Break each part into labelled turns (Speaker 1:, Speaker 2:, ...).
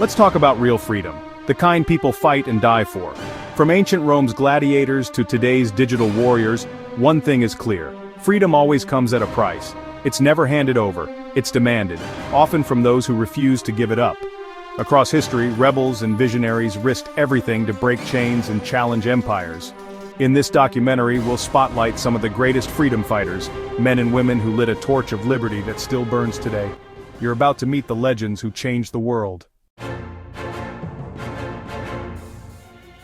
Speaker 1: Let's talk about real freedom, the kind people fight and die for. From ancient Rome's gladiators to today's digital warriors, one thing is clear: freedom always comes at a price. It's never handed over, it's demanded, often from those who refuse to give it up. Across history, rebels and visionaries risked everything to break chains and challenge empires. In this documentary, we'll spotlight some of the greatest freedom fighters, men and women who lit a torch of liberty that still burns today. You're about to meet the legends who changed the world.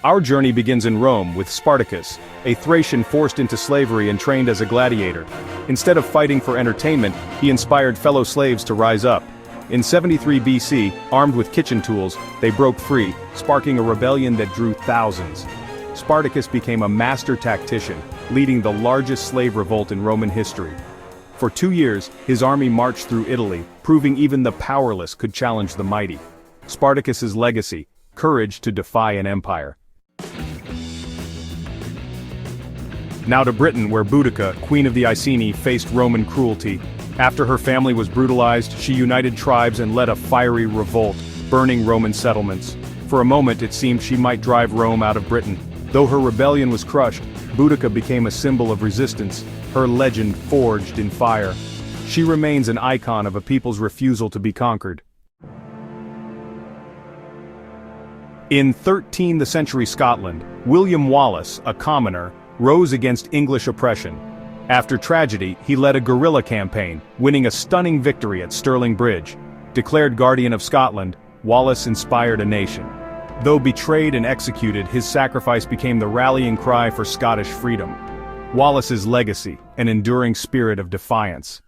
Speaker 1: Our journey begins in Rome with Spartacus, a Thracian forced into slavery and trained as a gladiator. Instead of fighting for entertainment, he inspired fellow slaves to rise up. In 73 BC, armed with kitchen tools, they broke free, sparking a rebellion that drew thousands. Spartacus became a master tactician, leading the largest slave revolt in Roman history. For 2 years, his army marched through Italy, proving even the powerless could challenge the mighty. Spartacus's legacy: courage to defy an empire. Now to Britain, where Boudica, queen of the Iceni, faced Roman cruelty. After her family was brutalized, she united tribes and led a fiery revolt, burning Roman settlements. For a moment it seemed she might drive Rome out of Britain. Though her rebellion was crushed, Boudica became a symbol of resistance, her legend forged in fire. She remains an icon of a people's refusal to be conquered. In 13th century Scotland, William Wallace, a commoner, rose against English oppression. After tragedy, he led a guerrilla campaign, winning a stunning victory at Stirling Bridge. Declared Guardian of Scotland, Wallace inspired a nation. Though betrayed and executed, his sacrifice became the rallying cry for Scottish freedom. Wallace's legacy: an enduring spirit of defiance.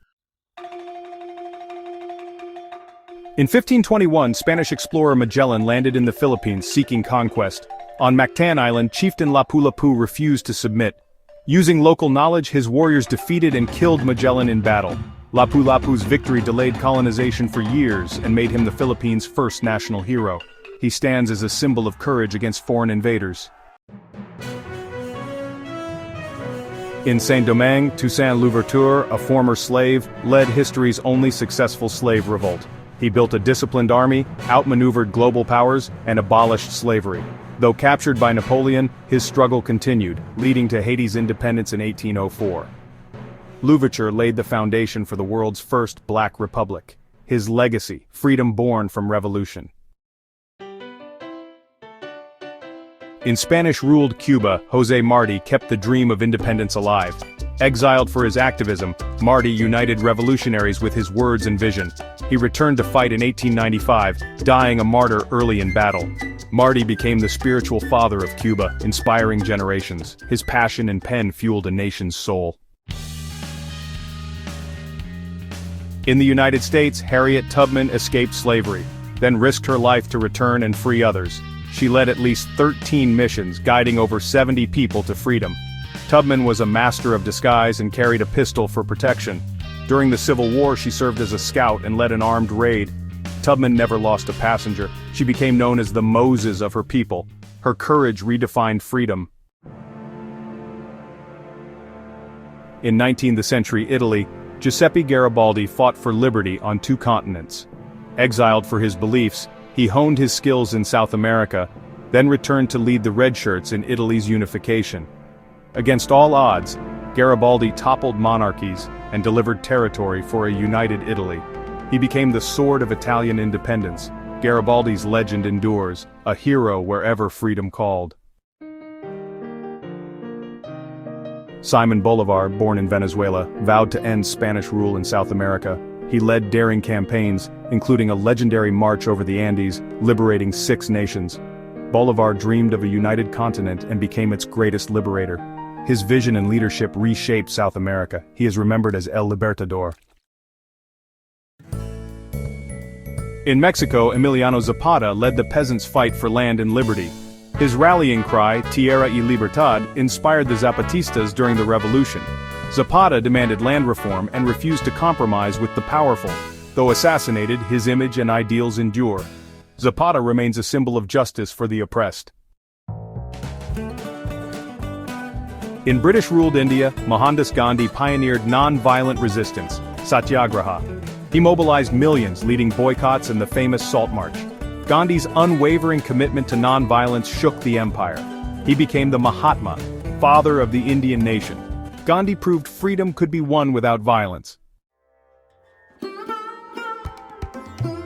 Speaker 1: In 1521, Spanish explorer Magellan landed in the Philippines seeking conquest. On Mactan Island, Chieftain Lapu-Lapu refused to submit. Using local knowledge, his warriors defeated and killed Magellan in battle. Lapu-Lapu's victory delayed colonization for years and made him the Philippines' first national hero. He stands as a symbol of courage against foreign invaders. In Saint-Domingue, Toussaint Louverture, a former slave, led history's only successful slave revolt. He built a disciplined army, outmaneuvered global powers, and abolished slavery. Though captured by Napoleon, his struggle continued, leading to Haiti's independence in 1804. Louverture laid the foundation for the world's first black republic. His legacy: freedom born from revolution. In Spanish-ruled Cuba, José Martí kept the dream of independence alive. Exiled for his activism, Martí united revolutionaries with his words and vision. He returned to fight in 1895, dying a martyr early in battle. Martí became the spiritual father of Cuba, inspiring generations. His passion and pen fueled a nation's soul. In the United States, Harriet Tubman escaped slavery, then risked her life to return and free others. She led at least 13 missions, guiding over 70 people to freedom. Tubman was a master of disguise and carried a pistol for protection. During the Civil War, she served as a scout and led an armed raid. Tubman never lost a passenger. She became known as the Moses of her people. Her courage redefined freedom. In 19th century Italy, Giuseppe Garibaldi fought for liberty on 2 continents. Exiled for his beliefs, he honed his skills in South America, then returned to lead the Red Shirts in Italy's unification. Against all odds, Garibaldi toppled monarchies and delivered territory for a united Italy. He became the sword of Italian independence. Garibaldi's legend endures, a hero wherever freedom called. Simón Bolívar, born in Venezuela, vowed to end Spanish rule in South America. He led daring campaigns, including a legendary march over the Andes, liberating 6 nations. Bolívar dreamed of a united continent and became its greatest liberator. His vision and leadership reshaped South America. He is remembered as El Libertador. In Mexico, Emiliano Zapata led the peasants' fight for land and liberty. His rallying cry, Tierra y Libertad, inspired the Zapatistas during the revolution. Zapata demanded land reform and refused to compromise with the powerful. Though assassinated, his image and ideals endure. Zapata remains a symbol of justice for the oppressed. In British-ruled India, Mohandas Gandhi pioneered non-violent resistance, satyagraha. He mobilized millions, leading boycotts and the famous Salt March. Gandhi's unwavering commitment to non-violence shook the empire. He became the Mahatma, father of the Indian nation. Gandhi proved freedom could be won without violence.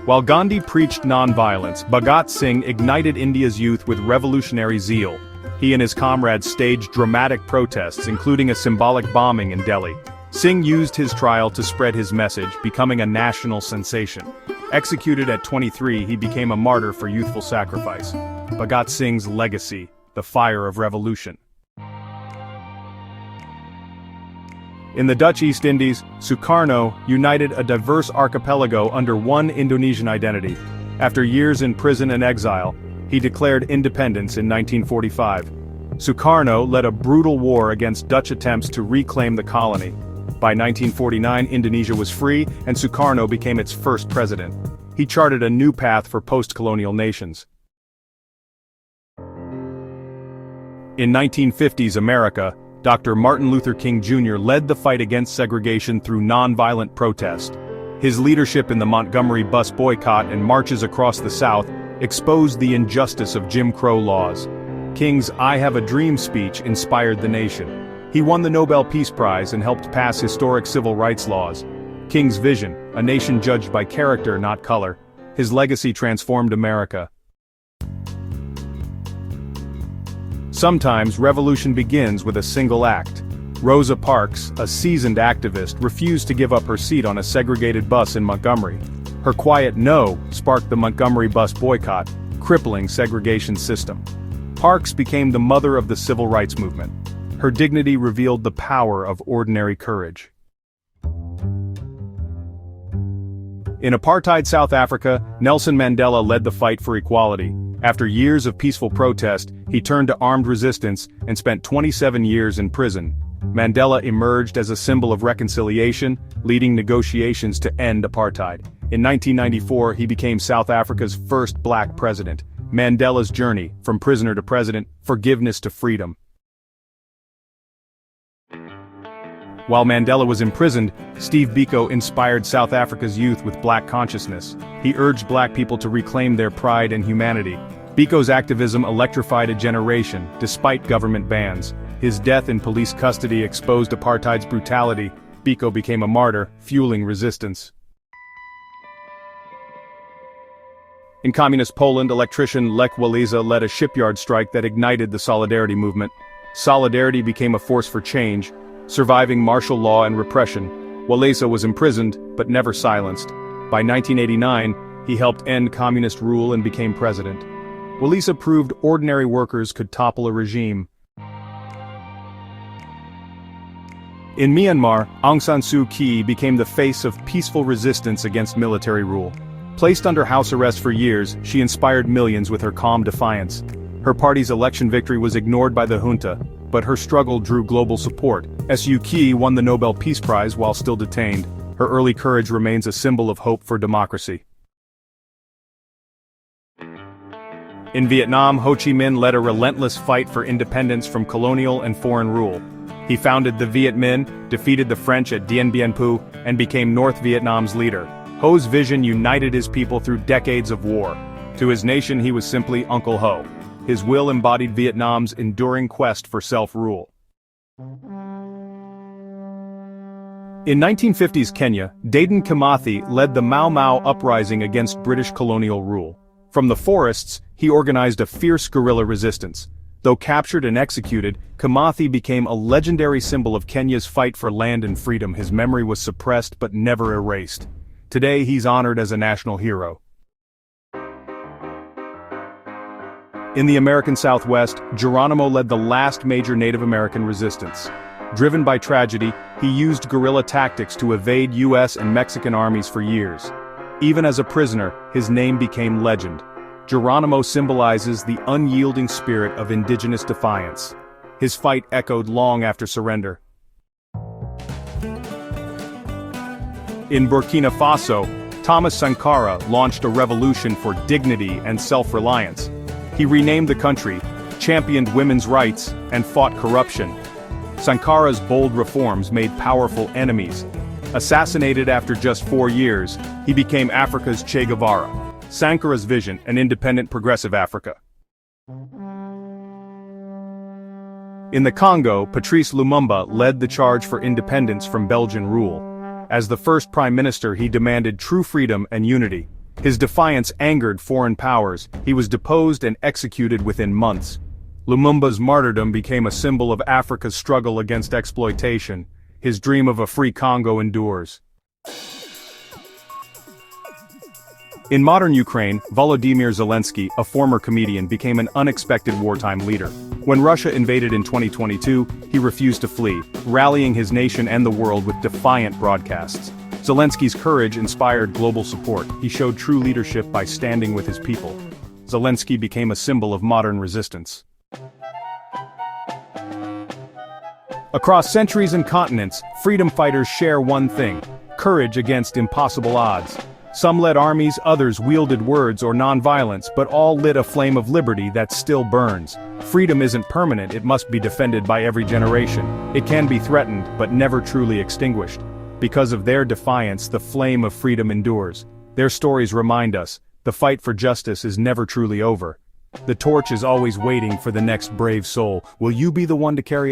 Speaker 1: While Gandhi preached non-violence, Bhagat Singh ignited India's youth with revolutionary zeal. He and his comrades staged dramatic protests, including a symbolic bombing in Delhi. Singh used his trial to spread his message, becoming a national sensation. Executed at 23, he became a martyr for youthful sacrifice. Bhagat Singh's legacy, the fire of revolution. In the Dutch East Indies, Sukarno united a diverse archipelago under one Indonesian identity. After years in prison and exile, he declared independence in 1945. Sukarno led a brutal war against Dutch attempts to reclaim the colony. By 1949, Indonesia was free, and Sukarno became its first president. He charted a new path for post-colonial nations. In 1950s America, Dr. Martin Luther King Jr. led the fight against segregation through nonviolent protest. His leadership in the Montgomery bus boycott and marches across the South exposed the injustice of Jim Crow laws. King's "I Have a Dream" speech inspired the nation. He won the Nobel Peace Prize and helped pass historic civil rights laws. King's vision, a nation judged by character, not color. His legacy transformed America. Sometimes revolution begins with a single act. Rosa Parks, a seasoned activist, refused to give up her seat on a segregated bus in Montgomery. Her quiet no sparked the Montgomery bus boycott, crippling segregation system. Parks became the mother of the civil rights movement. Her dignity revealed the power of ordinary courage. In apartheid South Africa, Nelson Mandela led the fight for equality. After years of peaceful protest, he turned to armed resistance and spent 27 years in prison. Mandela emerged as a symbol of reconciliation, leading negotiations to end apartheid. In 1994, he became South Africa's first black president. Mandela's journey, from prisoner to president, forgiveness to freedom. While Mandela was imprisoned, Steve Biko inspired South Africa's youth with black consciousness. He urged black people to reclaim their pride and humanity. Biko's activism electrified a generation, despite government bans. His death in police custody exposed apartheid's brutality. Biko became a martyr, fueling resistance. In communist Poland, electrician Lech Walesa led a shipyard strike that ignited the Solidarity movement. Solidarity became a force for change. Surviving martial law and repression, Walesa was imprisoned, but never silenced. By 1989, he helped end communist rule and became president. Walesa proved ordinary workers could topple a regime. In Myanmar, Aung San Suu Kyi became the face of peaceful resistance against military rule. Placed under house arrest for years, she inspired millions with her calm defiance. Her party's election victory was ignored by the junta, but her struggle drew global support. Suu Kyi won the Nobel Peace Prize while still detained. Her early courage remains a symbol of hope for democracy. In Vietnam, Ho Chi Minh led a relentless fight for independence from colonial and foreign rule. He founded the Viet Minh, defeated the French at Dien Bien Phu, and became North Vietnam's leader. Ho's vision united his people through decades of war. To his nation, he was simply Uncle Ho. His will embodied Vietnam's enduring quest for self-rule. In 1950s Kenya, Dedan Kimathi led the Mau Mau uprising against British colonial rule. From the forests, he organized a fierce guerrilla resistance. Though captured and executed, Kimathi became a legendary symbol of Kenya's fight for land and freedom. His memory was suppressed but never erased. Today he's honored as a national hero. In the American Southwest, Geronimo led the last major Native American resistance. Driven by tragedy, he used guerrilla tactics to evade U.S. and Mexican armies for years. Even as a prisoner, his name became legend. Geronimo symbolizes the unyielding spirit of indigenous defiance. His fight echoed long after surrender. In Burkina Faso, Thomas Sankara launched a revolution for dignity and self-reliance. He renamed the country, championed women's rights, and fought corruption. Sankara's bold reforms made powerful enemies. Assassinated after just 4 years, he became Africa's Che Guevara. Sankara's vision, an independent progressive Africa. In the Congo, Patrice Lumumba led the charge for independence from Belgian rule. As the first prime minister, he demanded true freedom and unity. His defiance angered foreign powers. He was deposed and executed within months. Lumumba's martyrdom became a symbol of Africa's struggle against exploitation. His dream of a free Congo endures. In modern Ukraine, Volodymyr Zelensky, a former comedian, became an unexpected wartime leader. When Russia invaded in 2022, he refused to flee, rallying his nation and the world with defiant broadcasts. Zelensky's courage inspired global support. He showed true leadership by standing with his people. Zelensky became a symbol of modern resistance. Across centuries and continents, freedom fighters share one thing: courage against impossible odds. Some led armies, others wielded words or nonviolence, but all lit a flame of liberty that still burns. Freedom isn't permanent, it must be defended by every generation. It can be threatened, but never truly extinguished. Because of their defiance, the flame of freedom endures. Their stories remind us, the fight for justice is never truly over. The torch is always waiting for the next brave soul. Will you be the one to carry it